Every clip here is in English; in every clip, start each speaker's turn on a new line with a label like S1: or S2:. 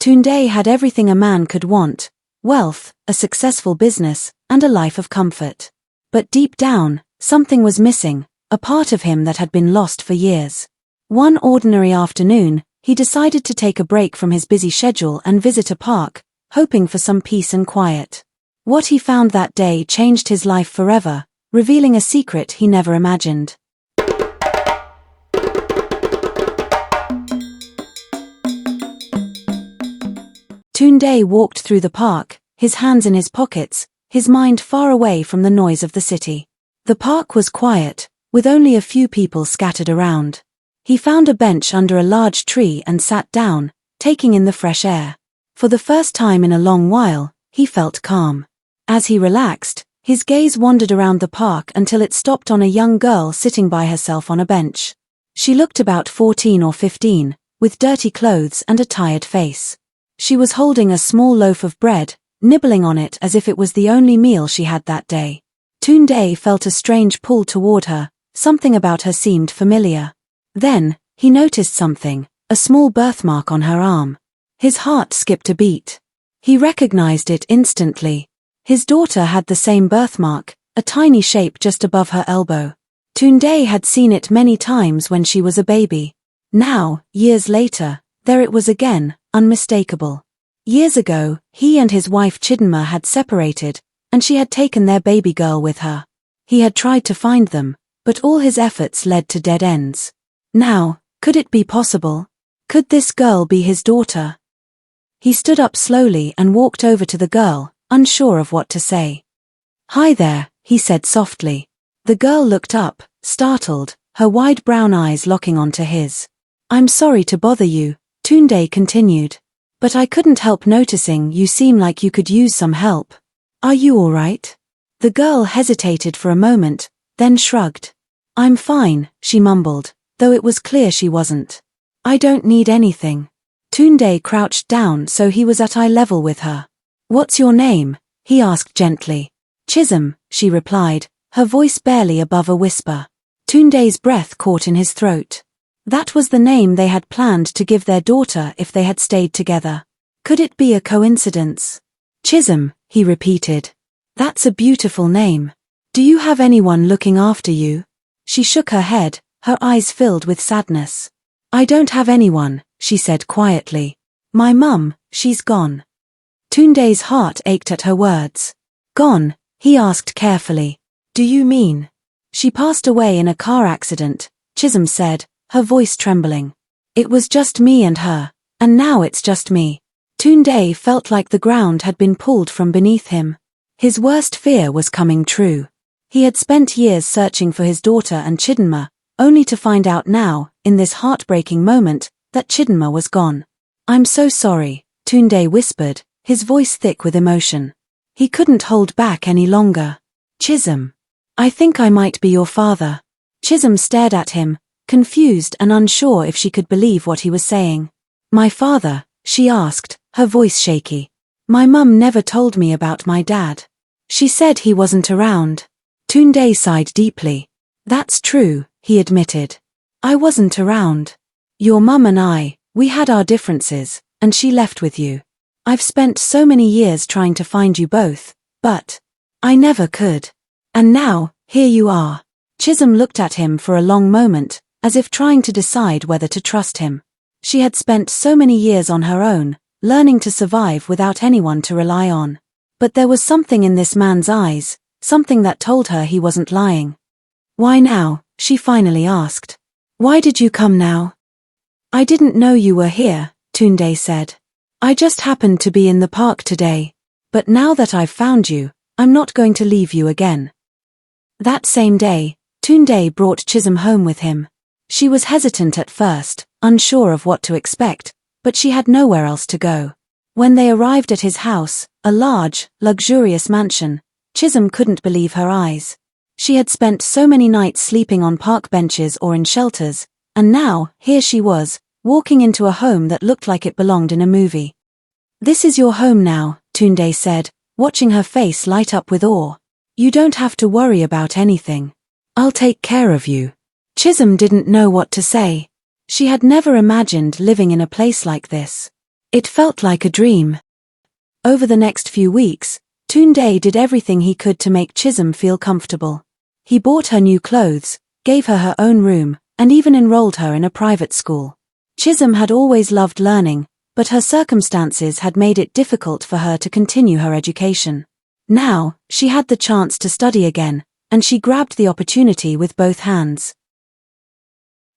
S1: Tunde had everything a man could want: wealth, a successful business, and a life of comfort. But deep down, something was missing, a part of him that had been lost for years. One ordinary afternoon, he decided to take a break from his busy schedule and visit a park, hoping for some peace and quiet. What he found that day changed his life forever, revealing a secret he never imagined. Tunde walked through the park, his hands in his pockets, his mind far away from the noise of the city. The park was quiet, with only a few people scattered around. He found a bench under a large tree and sat down, taking in the fresh air. For the first time in a long while, he felt calm. As he relaxed, his gaze wandered around the park until it stopped on a young girl sitting by herself on a bench. She looked about 14 or 15, with dirty clothes and a tired face. She was holding a small loaf of bread, nibbling on it as if it was the only meal she had that day. Tunde felt a strange pull toward her, something about her seemed familiar. Then, he noticed something, a small birthmark on her arm. His heart skipped a beat. He recognized it instantly. His daughter had the same birthmark, a tiny shape just above her elbow. Tunde had seen it many times when she was a baby. Now, years later, there it was again, unmistakable. Years ago, he and his wife Chidinma had separated, and she had taken their baby girl with her. He had tried to find them, but all his efforts led to dead ends. Now, could it be possible? Could this girl be his daughter? He stood up slowly and walked over to the girl, unsure of what to say. "Hi there," he said softly. The girl looked up, startled, her wide brown eyes locking onto his. "I'm sorry to bother you," Tunde continued. "But I couldn't help noticing you seem like you could use some help. Are you all right?" The girl hesitated for a moment, then shrugged. "I'm fine," she mumbled, though it was clear she wasn't. "I don't need anything." Tunde crouched down so he was at eye level with her. "What's your name?" he asked gently. "Chisholm," she replied, her voice barely above a whisper. Tunde's breath caught in his throat. That was the name they had planned to give their daughter if they had stayed together. Could it be a coincidence? "Chisholm," he repeated. "That's a beautiful name. Do you have anyone looking after you?" She shook her head, her eyes filled with sadness. "I don't have anyone," she said quietly. "My mum, she's gone." Tunde's heart ached at her words. "Gone?" he asked carefully. "Do you mean?" "She passed away in a car accident," Chisholm said, her voice trembling. "It was just me and her, and now it's just me." Tunde felt like the ground had been pulled from beneath him. His worst fear was coming true. He had spent years searching for his daughter and Chidinma, only to find out now, in this heartbreaking moment, that Chidinma was gone. "I'm so sorry," Tunde whispered, his voice thick with emotion. He couldn't hold back any longer. "Chisholm. I think I might be your father." Chisholm stared at him, confused and unsure if she could believe what he was saying. "My father?" she asked, her voice shaky. "My mum never told me about my dad. She said he wasn't around." Tunde sighed deeply. "That's true," he admitted. "I wasn't around. Your mum and I, we had our differences, and she left with you. I've spent so many years trying to find you both, but I never could. And now, here you are." Chisholm looked at him for a long moment, as if trying to decide whether to trust him. She had spent so many years on her own, learning to survive without anyone to rely on. But there was something in this man's eyes, something that told her he wasn't lying. "Why now?" she finally asked. "Why did you come now?" "I didn't know you were here," Tunde said. "I just happened to be in the park today. But now that I've found you, I'm not going to leave you again." That same day, Tunde brought Chisholm home with him. She was hesitant at first, unsure of what to expect, but she had nowhere else to go. When they arrived at his house, a large, luxurious mansion, Chisholm couldn't believe her eyes. She had spent so many nights sleeping on park benches or in shelters, and now, here she was, walking into a home that looked like it belonged in a movie. "This is your home now," Tunde said, watching her face light up with awe. "You don't have to worry about anything. I'll take care of you." Chisholm didn't know what to say. She had never imagined living in a place like this. It felt like a dream. Over the next few weeks, Tunde did everything he could to make Chisholm feel comfortable. He bought her new clothes, gave her her own room, and even enrolled her in a private school. Chisholm had always loved learning, but her circumstances had made it difficult for her to continue her education. Now, she had the chance to study again, and she grabbed the opportunity with both hands.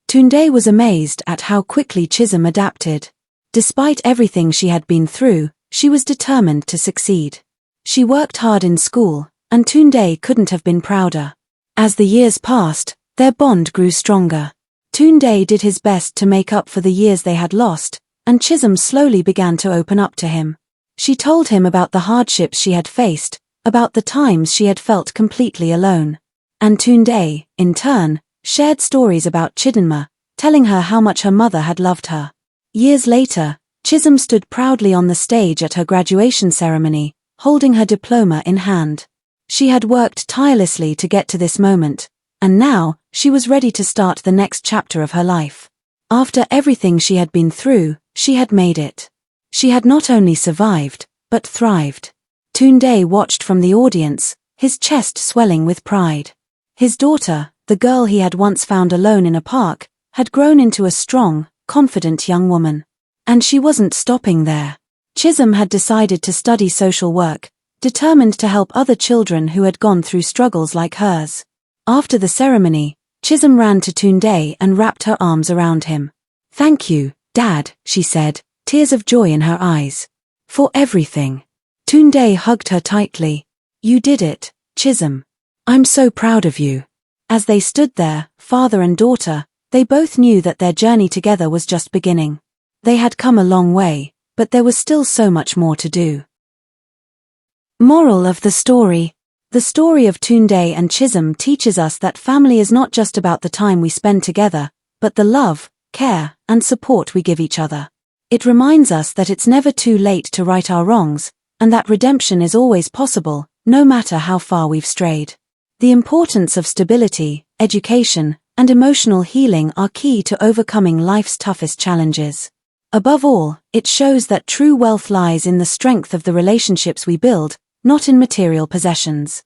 S1: Tunde was amazed at how quickly Chisholm adapted. Despite everything she had been through, she was determined to succeed. She worked hard in school, and Tunde couldn't have been prouder. As the years passed, their bond grew stronger. Tunde did his best to make up for the years they had lost, and Chisholm slowly began to open up to him. She told him about the hardships she had faced, about the times she had felt completely alone. And Tunde, in turn, shared stories about Chidinma, telling her how much her mother had loved her. Years later, Chisholm stood proudly on the stage at her graduation ceremony, holding her diploma in hand. She had worked tirelessly to get to this moment, and now, she was ready to start the next chapter of her life. After everything she had been through, she had made it. She had not only survived, but thrived. Tunde watched from the audience, his chest swelling with pride. His daughter, the girl he had once found alone in a park, had grown into a strong, confident young woman. And she wasn't stopping there. Chisholm had decided to study social work, determined to help other children who had gone through struggles like hers. After the ceremony, Chisholm ran to Tunde and wrapped her arms around him. "Thank you, Dad," she said, tears of joy in her eyes. "For everything." Tunde hugged her tightly. "You did it, Chisholm. I'm so proud of you." As they stood there, father and daughter, they both knew that their journey together was just beginning. They had come a long way, but there was still so much more to do. Moral of the story. The story of Tunde and Chisholm teaches us that family is not just about the time we spend together, but the love, care, and support we give each other. It reminds us that it's never too late to right our wrongs, and that redemption is always possible, no matter how far we've strayed. The importance of stability, education, and emotional healing are key to overcoming life's toughest challenges. Above all, it shows that true wealth lies in the strength of the relationships we build, not in material possessions.